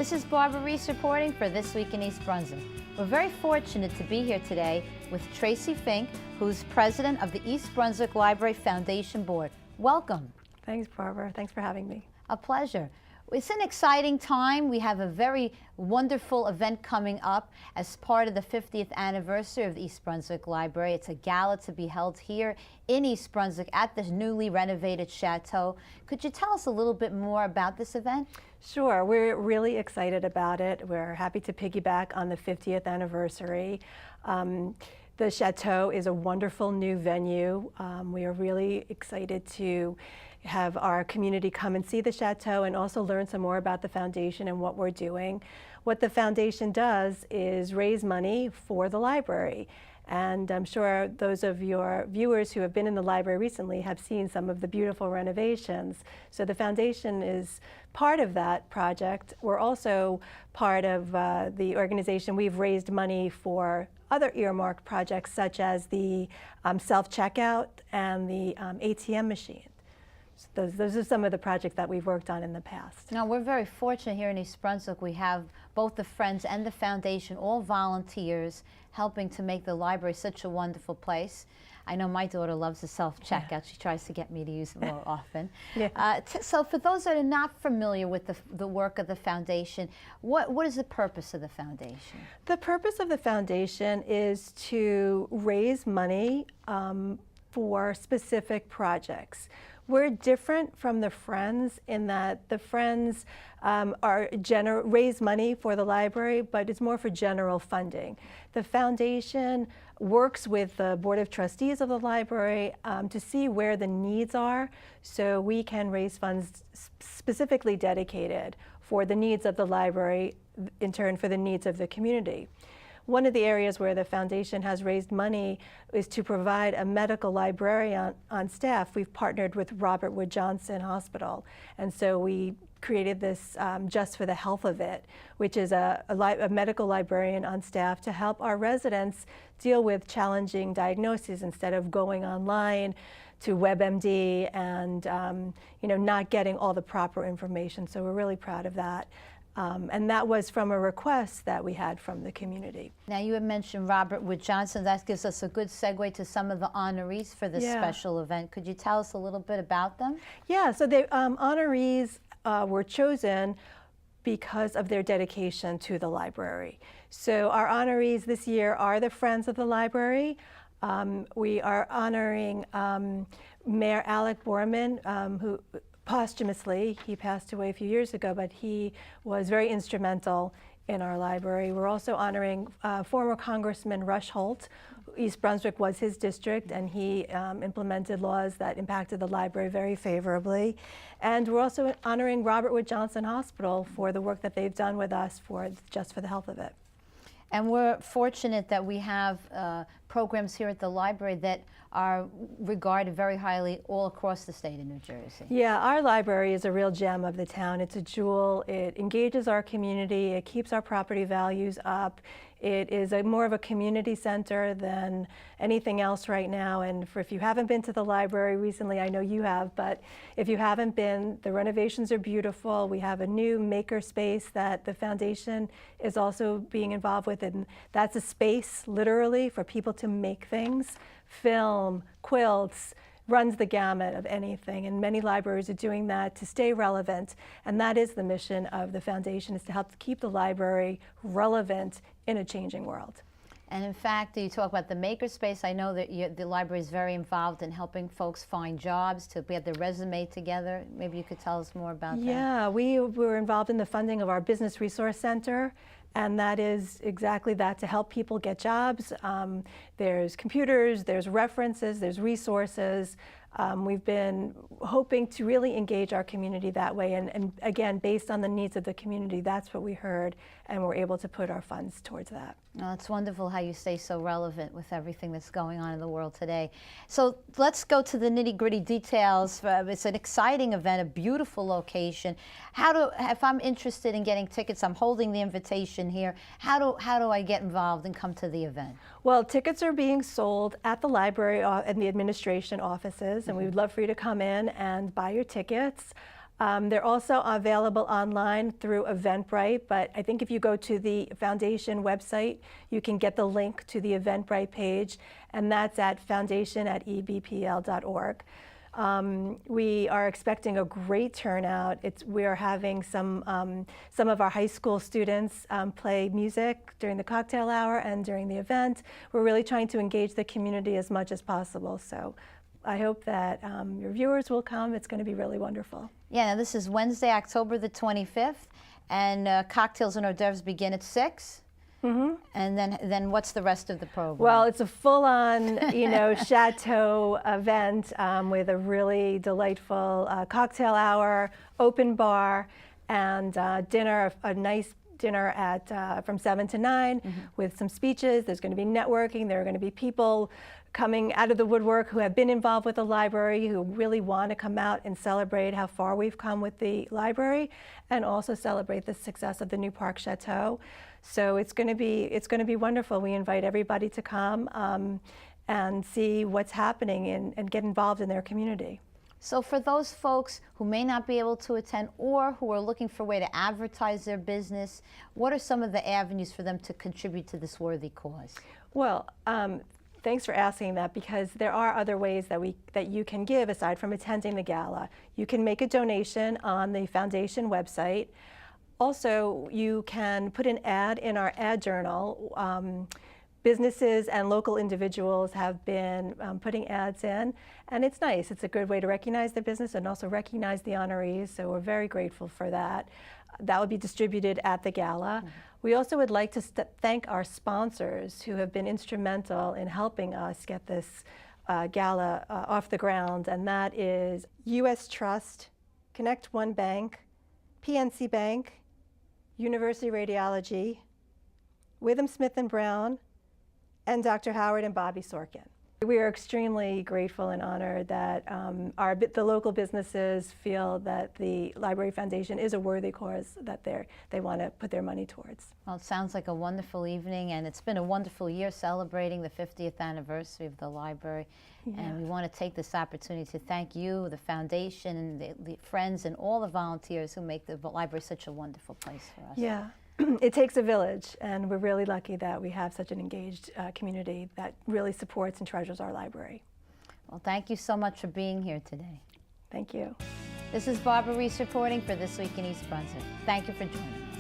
This is Barbara Reese reporting for This Week in East Brunswick. We're very fortunate to be here today with Tracy Fink, who's president of the East Brunswick Library Foundation Board. Welcome. Thanks, Barbara. Thanks for having me. A pleasure. It's an exciting time. We have a very wonderful event coming up as part of the 50th anniversary of the East Brunswick Library. It's a gala to be held here in East Brunswick at the newly renovated Chateau. Could you tell us a little bit more about this event? Sure. We're really excited about it. We're happy to piggyback on the 50th anniversary. The Chateau is a wonderful new venue. We are really excited to have our community come and see the Chateau and also learn some more about the foundation and what we're doing. What the foundation does is raise money for the library. And I'm sure those of your viewers who have been in the library recently have seen some of the beautiful renovations. So the foundation is part of that project. We're also part of the organization. We've raised money for other earmarked projects such as the self-checkout and the ATM machine. So those are some of the projects that we've worked on in the past. Now, we're very fortunate here in East Brunswick. We have both the Friends and the Foundation, all volunteers, helping to make the library such a wonderful place. I know my daughter loves the self-checkout. Yeah. She tries to get me to use it more often. Yeah. So for those that are not familiar with the work of the foundation, what is the purpose of the foundation? The purpose of the foundation is to raise money for specific projects. We're different from the Friends in that the Friends raise money for the library, but it's more for general funding. The foundation works with the Board of Trustees of the library to see where the needs are, so we can raise funds specifically dedicated for the needs of the library, in turn for the needs of the community. One of the areas where the foundation has raised money is to provide a medical librarian on staff. We've partnered with Robert Wood Johnson Hospital, and so we created this Just for the Health of It, which is a medical librarian on staff to help our residents deal with challenging diagnoses instead of going online to WebMD and not getting all the proper information. So we're really proud of that. And that was from a request that we had from the community. Now, you had mentioned Robert Wood Johnson. That gives us a good segue to some of the honorees for this special event. Could you tell us a little bit about them? Yeah, so the honorees were chosen because of their dedication to the library. So our honorees this year are the Friends of the Library. We are honoring Mayor Alec Borman, who posthumously, he passed away a few years ago, but he was very instrumental in our library. We're also honoring former Congressman Rush Holt. East Brunswick was his district, and he implemented laws that impacted the library very favorably. And we're also honoring Robert Wood Johnson Hospital for the work that they've done with us for Just for the Health of It. And we're fortunate that we have programs here at the library that are regarded very highly all across the state of New Jersey. Yeah, our library is a real gem of the town. It's a jewel. It engages our community. It keeps our property values up. It is more of a community center than anything else right now. And if you haven't been to the library recently, I know you have, but if you haven't been, the renovations are beautiful. We have a new maker space that the foundation is also being involved with, and that's a space literally for people to make things, film, quilts, runs the gamut of anything, and many libraries are doing that to stay relevant, and that is the mission of the foundation, is to help keep the library relevant in a changing world. And in fact, you talk about the makerspace. I know that the library is very involved in helping folks find jobs, to get their resume together. Maybe you could tell us more about that. Yeah, we were involved in the funding of our Business Resource Center, and that is exactly that, to help people get jobs. There's computers, there's references, there's resources. We've been hoping to really engage our community that way, and again, based on the needs of the community, that's what we heard, and we're able to put our funds towards that. Well, it's wonderful how you stay so relevant with everything that's going on in the world today. So let's go to the nitty-gritty details. It's an exciting event, a beautiful location. If I'm interested in getting tickets, I'm holding the invitation here. How do I get involved and come to the event? Well, tickets are being sold at the library and the administration offices, and we would love for you to come in and buy your tickets. They're also available online through Eventbrite, but I think if you go to the foundation website, you can get the link to the Eventbrite page, and that's at foundation@ebpl.org. We are expecting a great turnout. We are having some of our high school students play music during the cocktail hour and during the event. We're really trying to engage the community as much as possible. So I hope that your viewers will come. It's going to be really wonderful. Yeah, now this is Wednesday, October the 25th, and cocktails and hors d'oeuvres begin at 6. Mm-hmm. And then what's the rest of the program? Well, it's a full-on, chateau event with a really delightful cocktail hour, open bar, and dinner, a nice dinner at from 7 to 9 with some speeches. There's going to be networking. There are going to be people coming out of the woodwork who have been involved with the library, who really want to come out and celebrate how far we've come with the library, and also celebrate the success of the new Park Chateau. So it's going to be wonderful. We invite everybody to come and see what's happening and get involved in their community. So for those folks who may not be able to attend or who are looking for a way to advertise their business, what are some of the avenues for them to contribute to this worthy cause? Well, thanks for asking that, because there are other ways that you can give aside from attending the gala. You can make a donation on the foundation website. Also, you can put an ad in our ad journal. Businesses and local individuals have been putting ads in, and it's nice. It's a good way to recognize the business and also recognize the honorees, so we're very grateful for that. That will be distributed at the gala. We also would like to thank our sponsors who have been instrumental in helping us get this gala off the ground, and that is U.S. Trust, Connect One Bank, PNC Bank, University Radiology, Witham Smith & Brown, and Dr. Howard and Bobby Sorkin. We are extremely grateful and honored that the local businesses feel that the Library Foundation is a worthy cause that they want to put their money towards. Well, it sounds like a wonderful evening, and it's been a wonderful year celebrating the 50th anniversary of the library. Yeah. And we want to take this opportunity to thank you, the foundation, and the friends, and all the volunteers who make the library such a wonderful place for us. Yeah. It takes a village, and we're really lucky that we have such an engaged community that really supports and treasures our library. Well, thank you so much for being here today. Thank you. This is Barbara Reese reporting for This Week in East Brunswick. Thank you for joining us.